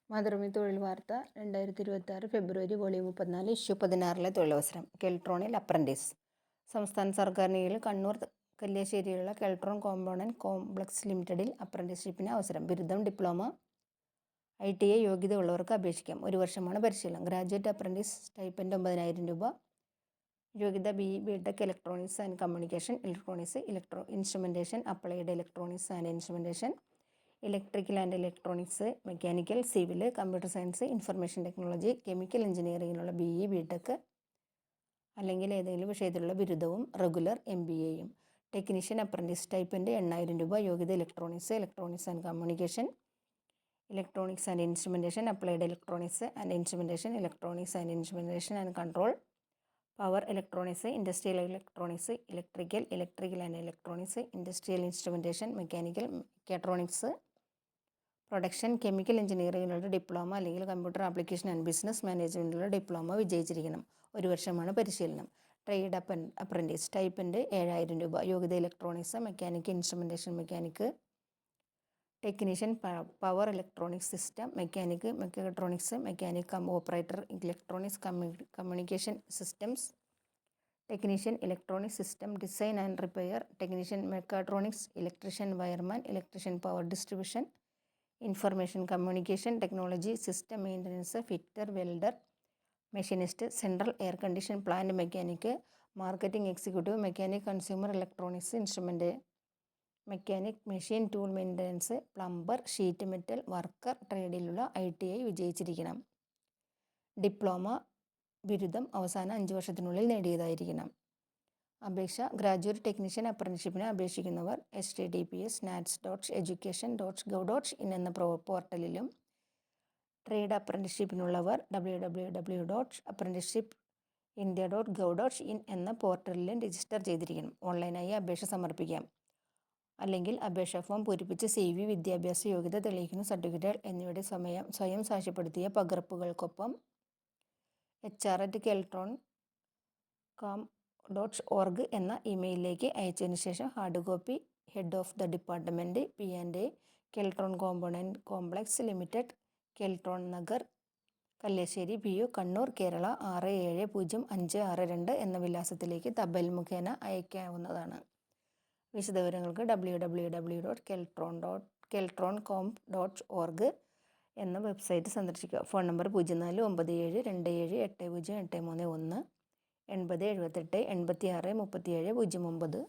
മാതൃഭൂമി തൊഴിൽ വാർത്ത 2026 ഫെബ്രുവരി volume 34 issue 16 തൊഴിലവസരം. കെൽട്രോണിൽ അപ്രന്റീസ്. സംസ്ഥാന സർക്കാരിന് കീഴിൽ കണ്ണൂർ കല്യാശ്ശേരിയിലുള്ള കെൽട്രോൺ കോമ്പൗണ്ട് കോംപ്ലക്സ് ലിമിറ്റഡിൽ അപ്രന്റീസ്ഷിപ്പിന് അവസരം. ബിരുദം, ഡിപ്ലോമ, ITI യോഗ്യത ഉള്ളവർക്ക് അപേക്ഷിക്കാം. 1 വർഷമാണ് പരിശീലനം. ഗ്രാജുവേറ്റ് അപ്രന്റീസ് സ്റ്റൈപ്പൻഡ് 9,000 രൂപ. യോഗ്യത BE, BTech electronics and communication, electronics, instrumentation, applied electronics and instrumentation, electrical and electronics, mechanical, civil, computer science, information technology, chemical എഞ്ചിനീയറിങ്ങിനുള്ള BE, BTech അല്ലെങ്കിൽ ഏതെങ്കിലും വിഷയത്തിലുള്ള ബിരുദവും റെഗുലർ MBAയും. ടെക്നീഷ്യൻ അപ്രന്റീസ് സ്റ്റൈപ്പൻഡ് 8,000 രൂപ. യോഗ്യത electronics, electronics and communication, electronics and instrumentation, applied electronics and instrumentation, electronics and instrumentation and control, power electronics, industrial electronics, electrical and electronics, industrial instrumentation, mechanical, mechatronics, production, chemical എഞ്ചിനീയറിങ്ങിലുള്ള diploma അല്ലെങ്കിൽ computer application and business മാനേജ്മെൻറ്റിലുള്ള diploma വിജയിച്ചിരിക്കണം. 1 വർഷമാണ് പരിശീലനം. Trade apprentice stipend 7,000 രൂപ. യോഗ്യത electronics, mechanic, instrumentation mechanic, technician, power electronics system, mechanic, mechatronics, mechanic operator, electronics communication systems, technician, electronic system design and repair, technician mechatronics, electrician wireman, electrician power distribution, information communication technology, system maintenance, fitter, welder, machinist, central air condition plant mechanic, marketing executive, mechanic, consumer electronics, instrument mechanic, machine tool maintenance, plumber, sheet metal worker, ട്രേഡിലുള്ള ITI വിജയിച്ചിരിക്കണം. Diploma, ബിരുദം അവസാന 5 വർഷത്തിനുള്ളിൽ നേടിയതായിരിക്കണം. അപേക്ഷ. Graduate technician അപ്രന്റീസ്ഷിപ്പിന് അപേക്ഷിക്കുന്നവർ https://nats.education.gov.in എന്ന പോർട്ടലിലും trade അപ്രന്റീസ്ഷിപ്പിനുള്ളവർ www.apprenticeshipindia.gov.in എന്ന പോർട്ടലിലും register ചെയ്തിരിക്കണം. ഓൺലൈനായി അപേക്ഷ സമർപ്പിക്കാം. അല്ലെങ്കിൽ അപേക്ഷാ ഫോം പൂരിപ്പിച്ച് CV, വിദ്യാഭ്യാസ യോഗ്യത തെളിയിക്കുന്ന സർട്ടിഫിക്കറ്റ് എന്നിവയുടെ സ്വയം സാക്ഷ്യപ്പെടുത്തിയ പകർപ്പുകൾക്കൊപ്പം hr@keltron.com.org എന്ന ഇമെയിലിലേക്ക് അയച്ചതിന് ശേഷം hard copy head of the department P&A, Keltron compound complex limited, Keltron Nagar, Kalliasseri, PO, Kannur, Kerala 670562 എന്ന വിലാസത്തിലേക്ക് തപാൽ മുഖേന അയക്കാവുന്നതാണ്. വിശദവിവരങ്ങൾക്ക് www.keltron.com.org എന്ന വെബ്സൈറ്റ് സന്ദർശിക്കുക. Phone number 049727808331, 8078863709.